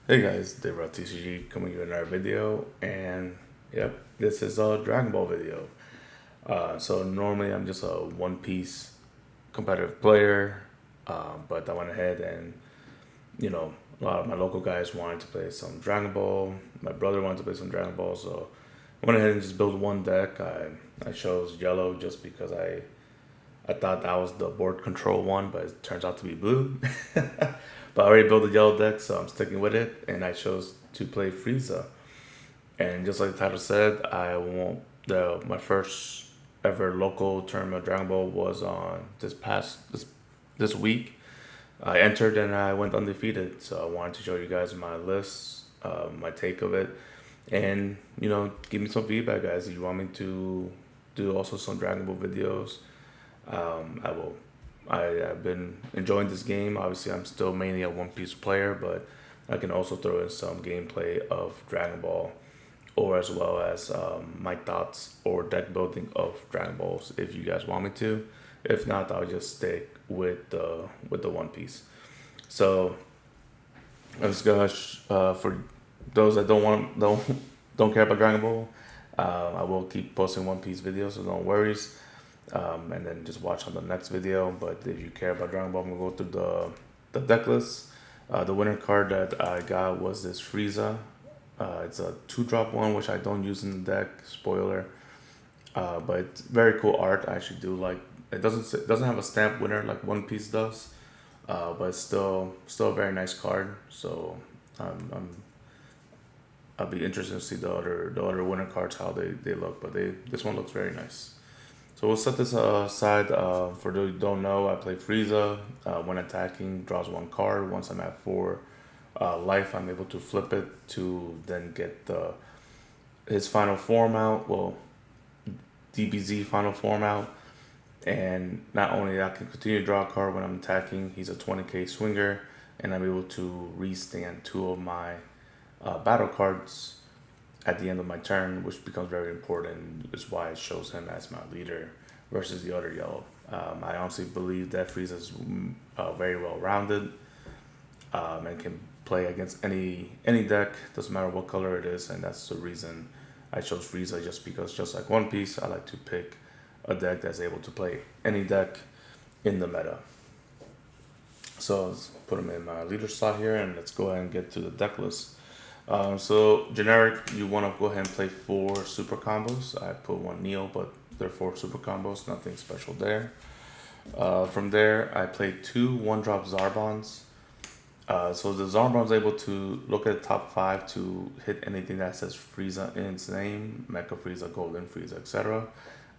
Hey guys, Dave TCG coming with another video, and yep, this is a Dragon Ball video. So normally I'm just a One Piece competitive player, but I went ahead and you know a lot of my local guys wanted to play some Dragon Ball. My brother wanted to play some Dragon Ball, so I went ahead and just built one deck. I chose yellow just because I thought that was the board control one, but it turns out to be blue. But I already built a yellow deck, so I'm sticking with it. And I chose to play Frieza. And just like the title said, I won't. My first ever local tournament of Dragon Ball was on this week. I entered and I went undefeated. So I wanted to show you guys my list, my take of it, and give me some feedback, guys. If you want me to do also some Dragon Ball videos, I will. I've been enjoying this game. Obviously, I'm still mainly a One Piece player, but I can also throw in some gameplay of Dragon Ball, or as well as my thoughts or deck building of Dragon Balls if you guys want me to. If not, I'll just stick with the One Piece. So I'm just gonna for those that don't care about Dragon Ball, I will keep posting One Piece videos, so don't worries. And then just watch on the next video. But if you care about Dragon Ball, I'm gonna go through the deck list. The winner card that I got was this Frieza. It's a 2-drop one, which I don't use in the deck. Spoiler. But it's very cool art. I actually do like. It doesn't have a stamp winner like One Piece does, but it's still a very nice card. So I'll be interested to see the other winner cards how they look. But this one looks very nice. So we'll set this aside. For those who don't know, I play Frieza. When attacking, draws one card. Once I'm at 4 life, I'm able to flip it to then get his final form out. Well, DBZ final form out. And not only that, I can continue to draw a card when I'm attacking. He's a 20k swinger, and I'm able to restand 2 of my battle cards at the end of my turn, which becomes very important. Is why it shows him as my leader versus the other yellow. I honestly believe that Frieza is very well rounded, and can play against any deck. Doesn't matter what color it is, and that's the reason I chose Frieza. Just because, just like One Piece, I like to pick a deck that's able to play any deck in the meta. So let's put him in my leader slot here, and let's go ahead and get to the deck list. So generic, you want to go ahead and play 4 super combos. I put 1 Neo, but they're 4 super combos, nothing special there. From there, I played 2 1-drop Zarbons. So the Zarbon's able to look at the top 5 to hit anything that says Frieza in its name, Mecha Frieza, Golden Frieza, etc.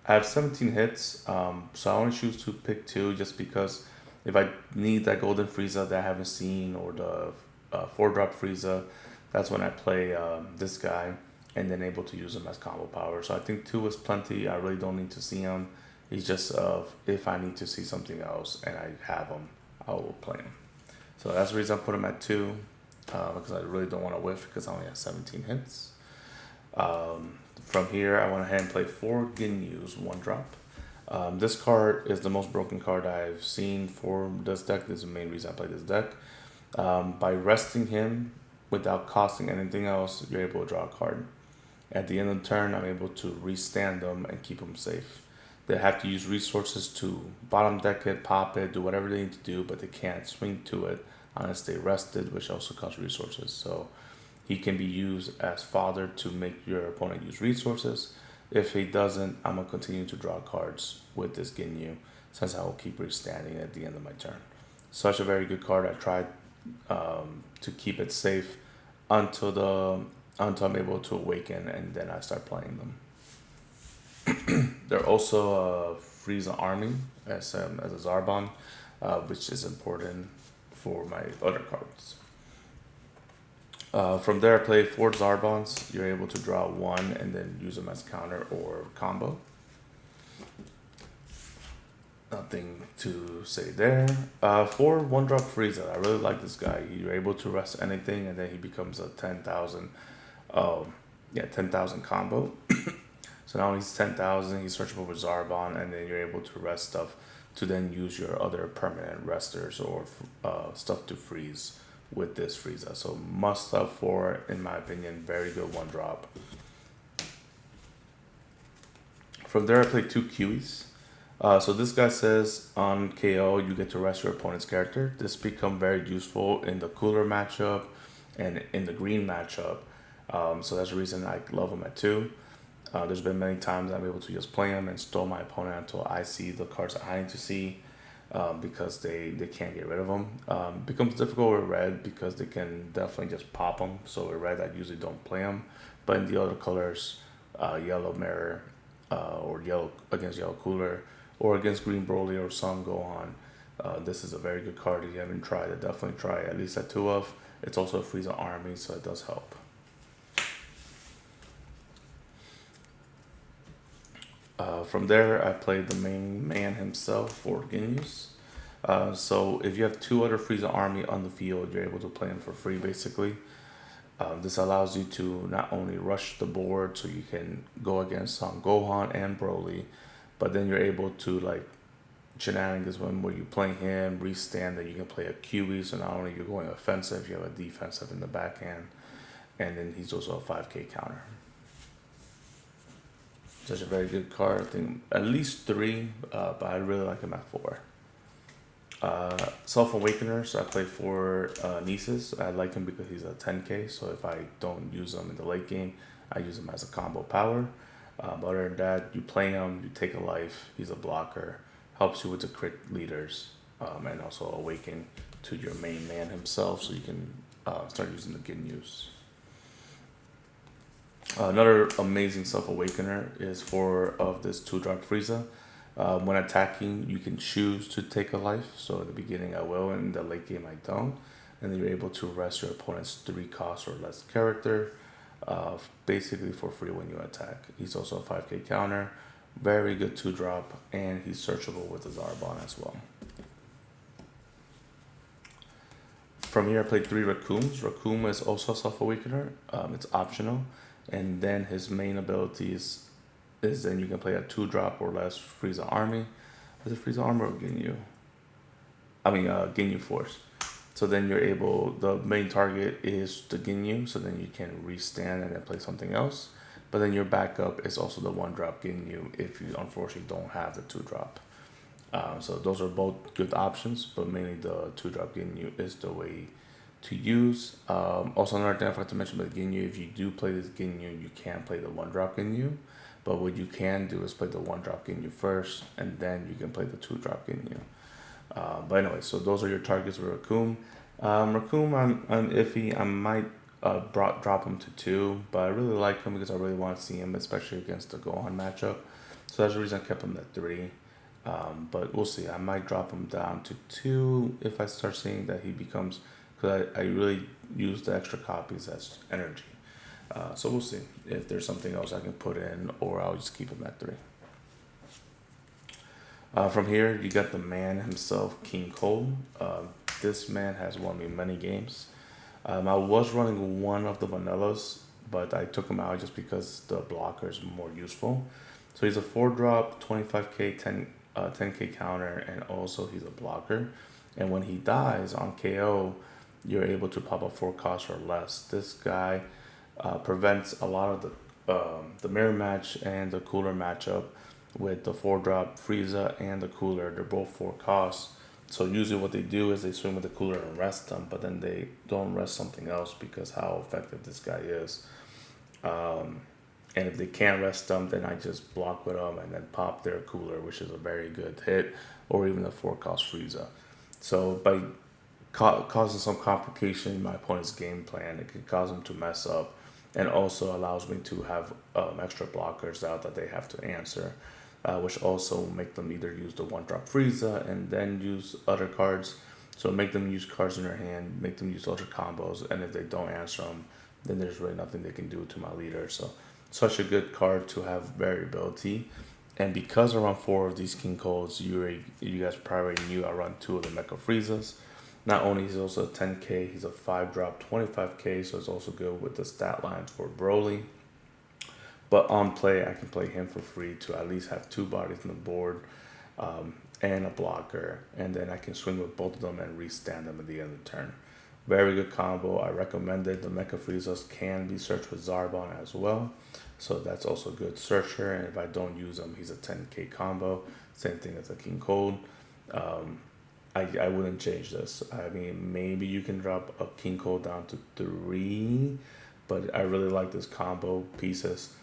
I have 17 hits, so I only choose to pick 2 just because if I need that Golden Frieza that I haven't seen, or the 4-drop Frieza, that's when I play this guy and then able to use him as combo power. So I think 2 is plenty. I really don't need to see him. He's just if I need to see something else and I have him, I will play him. So that's the reason I put him at 2, because I really don't want to whiff because I only have 17 hits. From here, I went ahead and played 4 Ginyus, 1-drop. This card is the most broken card I've seen for this deck. This is the main reason I play this deck. By resting him without costing anything else, you're able to draw a card. At the end of the turn, I'm able to restand them and keep them safe. They have to use resources to bottom deck it, pop it, do whatever they need to do, but they can't swing to it unless they rested, which also costs resources. So he can be used as fodder to make your opponent use resources. If he doesn't, I'm going to continue to draw cards with this Ginyu, since I will keep restanding at the end of my turn. Such a very good card. I tried to keep it safe until I'm able to awaken, and then I start playing them. They're also a Frieza army as a Zarbon, which is important for my other cards. From there, I play 4 Zarbons. You're able to draw 1 and then use them as counter or combo. Nothing to say there. 4 1-drop Frieza. I really like this guy. You're able to rest anything, and then he becomes a 10,000. 10,000 combo. So now he's 10,000. He's searchable with Zarbon, and then you're able to rest stuff to then use your other permanent resters or stuff to freeze with this Frieza. So must have for, in my opinion, very good one drop. From there, I played two Kiwis. So this guy says on KO you get to rest your opponent's character. This become very useful in the cooler matchup and in the green matchup. So that's the reason I love him at 2. There's been many times I'm able to just play him and stall my opponent until I see the cards that I need to see, because they can't get rid of them. Becomes difficult with red because they can definitely just pop them. So with red I usually don't play them. But in the other colors, yellow mirror, or yellow against yellow cooler, or against green Broly or Sun Gohan, this is a very good card. If you haven't tried it, definitely try it, at least at 2 of. It's also a Frieza army, so it does help. From there, I played the main man himself for Ginyus. So if you have 2 other Frieza army on the field, you're able to play them for free, basically. This allows you to not only rush the board so you can go against Gohan and Broly, but then you're able to, like, shenanigans where you play him, restand, then you can play a QE, so not only you're going offensive, you have a defensive in the backhand, and then he's also a 5k counter. Such a very good card. I think at least 3, but I really like him at 4. Self-Awakener, so I play 4 Nieces. I like him because he's a 10k, so if I don't use him in the late game, I use him as a combo power. But other than that, you play him, you take a life, he's a blocker, helps you with the crit leaders, and also awaken to your main man himself, so you can start using the Ginyus. Another amazing Self-Awakener is for of this 2-drop Frieza. When attacking, you can choose to take a life. So in the beginning I will, in the late game I don't. And then you're able to rest your opponent's 3 cost or less character, basically for free when you attack. He's also a 5k counter, very good 2-drop, and he's searchable with the Zarbon as well. From here I played 3 Raccoons. Raccoon is also a Self-Awakener. It's optional. And then his main abilities is then you can play a 2-drop or less Frieza army. Is it Frieza army or Ginyu? Ginyu Force. So then you're able, the main target is the Ginyu, so then you can restand and then play something else. But then your backup is also the 1-drop Ginyu if you unfortunately don't have the 2-drop. So those are both good options, but mainly the 2-drop Ginyu is the way to use. Also another thing I forgot to mention about Ginyu, if you do play this Ginyu, you can't play the 1-drop Ginyu. But what you can do is play the 1-drop Ginyu first, and then you can play the 2-drop Ginyu. But anyway, so those are your targets with Raccoon. Raccoon, I'm iffy. I might drop him to 2, but I really like him because I really want to see him, especially against the Gohan matchup. So that's the reason I kept him at 3. But we'll see. I might drop him down to 2 if I start seeing that he becomes, because I really use the extra copies as energy. So we'll see if there's something else I can put in, or I'll just keep him at 3. From here, you got the man himself, King Cole. This man has won me many games. I was running one of the vanillas, but I took him out just because the blocker is more useful. So he's a 4-drop, 25k, 10k counter, and also he's a blocker. And when he dies on KO, you're able to pop up 4 costs or less. This guy prevents a lot of the mirror match and the cooler matchup with the 4-drop Frieza and the cooler. They're both 4 costs. So usually what they do is they swing with the cooler and rest them, but then they don't rest something else because how effective this guy is. And if they can't rest them, then I just block with them and then pop their cooler, which is a very good hit, or even the 4-cost Frieza. So by causing some complication in my opponent's game plan, it can cause them to mess up, and also allows me to have extra blockers out that they have to answer, which also make them either use the 1-drop Frieza and then use other cards. So make them use cards in their hand, make them use other combos, and if they don't answer them, then there's really nothing they can do to my leader. So such a good card to have variability. And because I run 4 of these King Coles, you guys probably knew I run 2 of the Mecha Friezas. Not only is he also a 10k, he's a 5-drop 25k, so it's also good with the stat lines for Broly. But on play, I can play him for free to at least have 2 bodies on the board, and a blocker, and then I can swing with both of them and restand them at the end of the turn. Very good combo. I recommend it. The Mecha Friezas can be searched with Zarbon as well. So that's also a good searcher. And if I don't use him, he's a 10k combo. Same thing as a King Cold. Um, I wouldn't change this. I mean, maybe you can drop a King Cold down to 3, but I really like this combo pieces.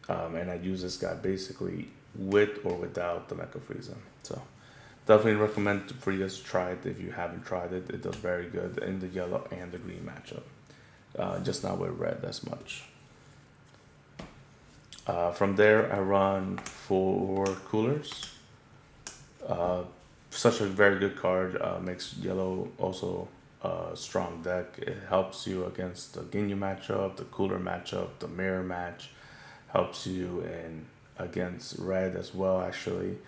And I use this guy basically with or without the Mecha Frieza. So definitely recommend for you guys to try it if you haven't tried it. It does very good in the yellow and the green matchup. Just not with red as much. From there, I run 4 coolers. Such a very good card. Makes yellow also a strong deck. It helps you against the Ginyu matchup, the cooler matchup, the mirror match. Helps you in against red as well, actually,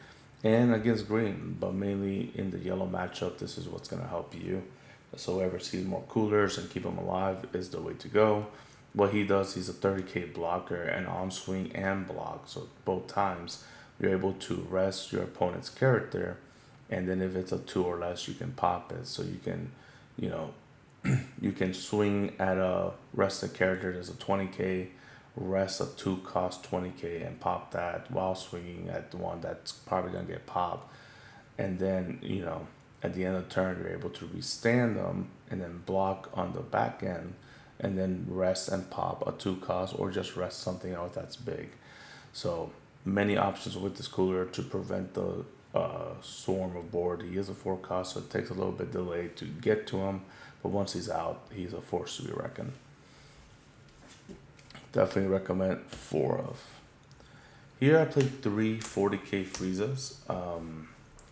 and against green, but mainly in the yellow matchup. This is what's going to help you. So whoever sees more coolers and keep them alive is the way to go. What he does, he's a 30k blocker and on swing and block, so both times you're able to rest your opponent's character, and then if it's a 2 or less, you can pop it. So you can, you know, you can swing at a rested character that's a 20k, rest a 2 cost 20k, and pop that while swinging at the one that's probably gonna get popped. And then, you know, at the end of the turn, you're able to restand them and then block on the back end, and then rest and pop a 2 cost, or just rest something else that's big. So many options with this cooler to prevent the swarm aboard. He is a 4 cost, so it takes a little bit delay to get to him, but once he's out, he's a force to be reckoned. Definitely recommend 4 of. Here I played 3 40k Friezas.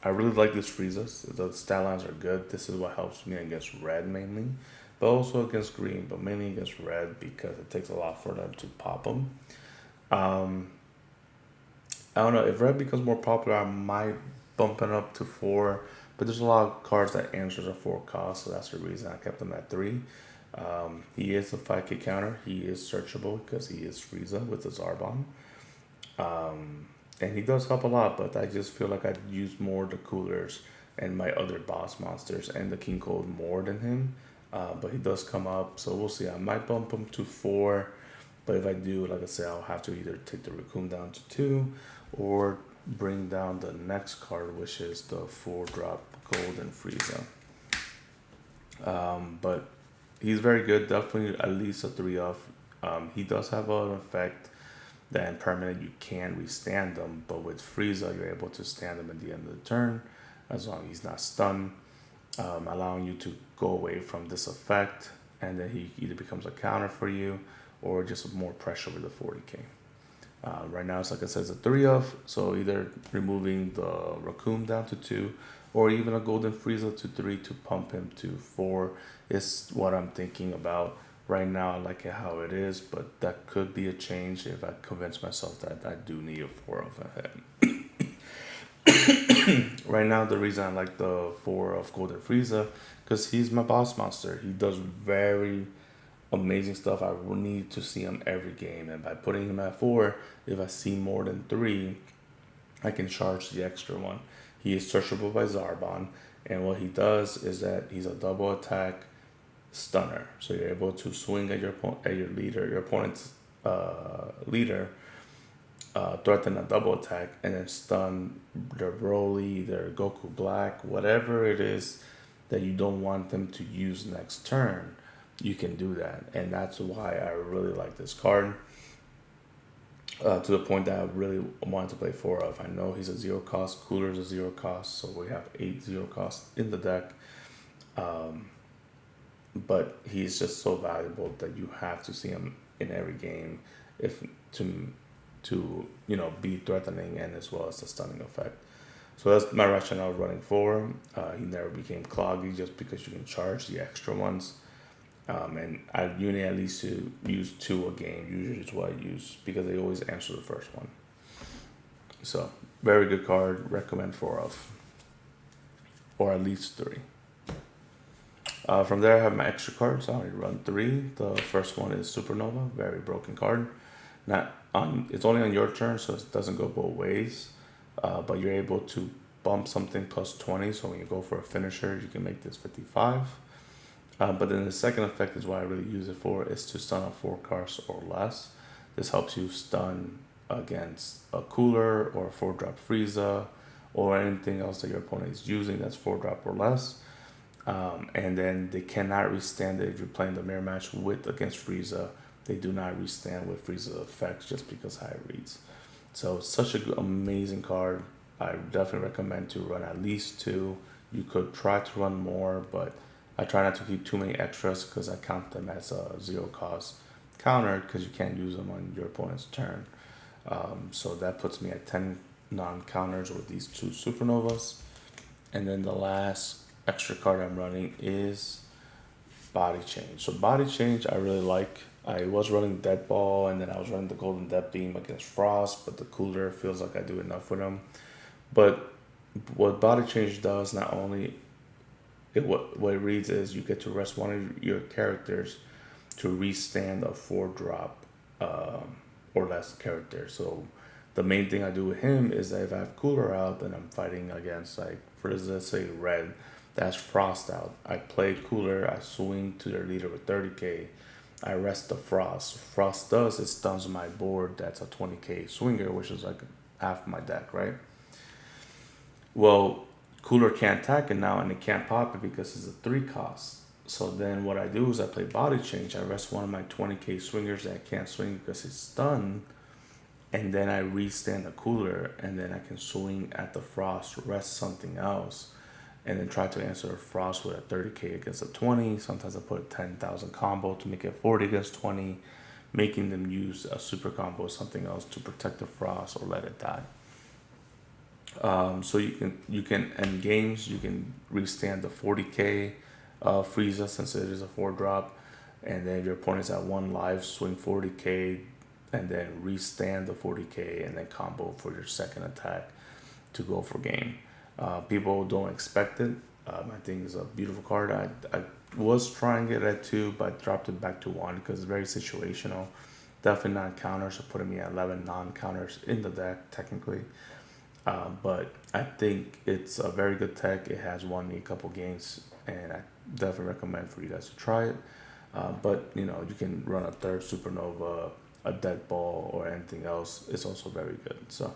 I really like this Friezas. The stat lines are good. This is what helps me against red mainly, but also against green, but mainly against red because it takes a lot for them to pop them. I don't know, if red becomes more popular, I might bump it up to 4, but there's a lot of cards that answers a 4 cost, so that's the reason I kept him at 3. He is a 5k counter. He is searchable because he is Frieza with the Zarbon. And he does help a lot, but I just feel like I'd use more the coolers and my other boss monsters and the King Cold more than him. But he does come up, so we'll see. I might bump him to 4, but if I do, like I said, I'll have to either take the Raccoon down to 2 or bring down the next card, which is the 4-drop Golden Frieza. But he's very good, definitely at least a 3 of. He does have an effect that in permanent you can restand them, but with Frieza you're able to stand them at the end of the turn as long as he's not stunned, allowing you to go away from this effect, and then he either becomes a counter for you or just more pressure with the 40k. Right now, it's like I said, it's a 3 of, so either removing the Raccoon down to 2 or even a Golden Frieza to 3 to pump him to 4 is what I'm thinking about. Right now, I like it how it is, but that could be a change if I convince myself that I do need a 4 of him. Right now, the reason I like the 4 of Golden Frieza, because he's my boss monster. He does very amazing stuff. I will need to see him every game, and by putting him at 4, if I see more than 3, I can charge the extra one. He is searchable by Zarbon, and what he does is that he's a double attack stunner. So you're able to swing at your opponent's leader, threaten a double attack, and then stun their Broly, their Goku Black, whatever it is that you don't want them to use next turn. You can do that, and that's why I really like this card. To the point that I really wanted to play 4 of. I know he's a 0 cost, Cooler is a 0 cost, so we have 8 0 costs in the deck. But he's just so valuable that you have to see him in every game if to be threatening, and as well as the stunning effect. So that's my rationale running 4. He never became cloggy just because you can charge the extra ones. And I usually at least to use 2 a game, usually is what I use, because they always answer the first one. So, very good card, recommend 4 of, or at least 3. From there I have my extra cards. I only run 3. The first one is Supernova, very broken card. It's only on your turn, so it doesn't go both ways, but you're able to bump something plus 20, so when you go for a finisher, you can make this 55. But then the second effect is what I really use it for, is to stun on 4 cards or less. This helps you stun against a cooler or a 4-drop Frieza or anything else that your opponent is using that's 4-drop or less. And then they cannot restand it if you're playing the mirror match with against Frieza. They do not restand with Frieza effects just because how it reads. So such an amazing card. I definitely recommend to run at least 2. You could try to run more, but I try not to keep too many extras because I count them as a 0 cost counter because you can't use them on your opponent's turn. So that puts me at 10 non-counters with these 2 supernovas. And then the last extra card I'm running is Body Change. So Body Change I really like. I was running Dead Ball, and then I was running the Golden Death Beam against Frost, but the cooler feels like I do enough with them. But what Body Change does, not only what it reads is you get to rest one of your characters to restand a 4-drop or less character. So the main thing I do with him is that if I have cooler out, then I'm fighting against, like, for let's say red, that's Frost out. I play cooler, I swing to their leader with 30k, I rest the Frost. Frost does, it stuns my board, that's a 20k swinger, which is like half my deck, right? Well, cooler can't attack it now, and it can't pop it because it's a 3 cost. So then what I do is I play Body Change. I rest one of my 20k swingers that can't swing because it's stunned, and then I restand the cooler, and then I can swing at the Frost, rest something else, and then try to answer a Frost with a 30k against a 20. Sometimes I put a 10,000 combo to make it 40 against 20, making them use a super combo or something else to protect the Frost or let it die. So you can end games, you can restand the 40k Frieza since it is a 4-drop, and then if your opponent's at 1 life, swing 40k, and then restand the 40k, and then combo for your second attack to go for game. People don't expect it. I think it's a beautiful card. I was trying it at 2, but dropped it back to 1 because it's very situational. Definitely not counters, so putting me at 11 non-counters in the deck technically. But I think it's a very good tech. It has won me a couple games, and I definitely recommend for you guys to try it. But you can run a 3rd supernova, a dead ball, or anything else. It's also very good. So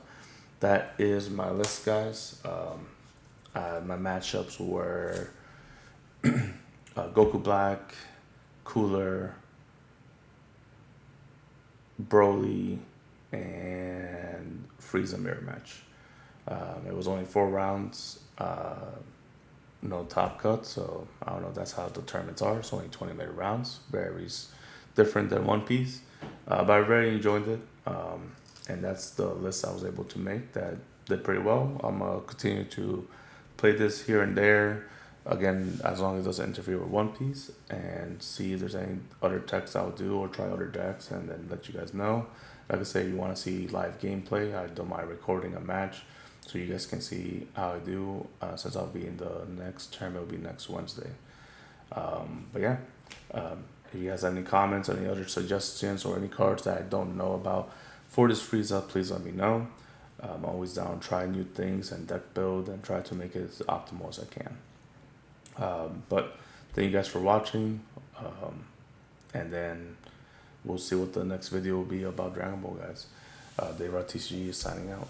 that is my list, guys. My matchups were Goku Black, Cooler, Broly, and Frieza mirror match. It was only 4 rounds, no top cut, so I don't know, that's how the tournaments are. It's only 20-minute rounds, very different than One Piece, but I really enjoyed it, and that's the list I was able to make that did pretty well. I'm going to continue to play this here and there, again, as long as it doesn't interfere with One Piece, and see if there's any other decks I'll do or try other decks, and then let you guys know. Like I say, if you want to see live gameplay, I don't mind recording a match so you guys can see how I do, since I'll be in the next term. It'll be next Wednesday. But yeah, if you guys have any comments, any other suggestions, or any cards that I don't know about for this Frieza, please let me know. I'm always down to try new things and deck build and try to make it as optimal as I can. But thank you guys for watching, and then we'll see what the next video will be about Dragon Ball, guys. Dayra TCG is signing out.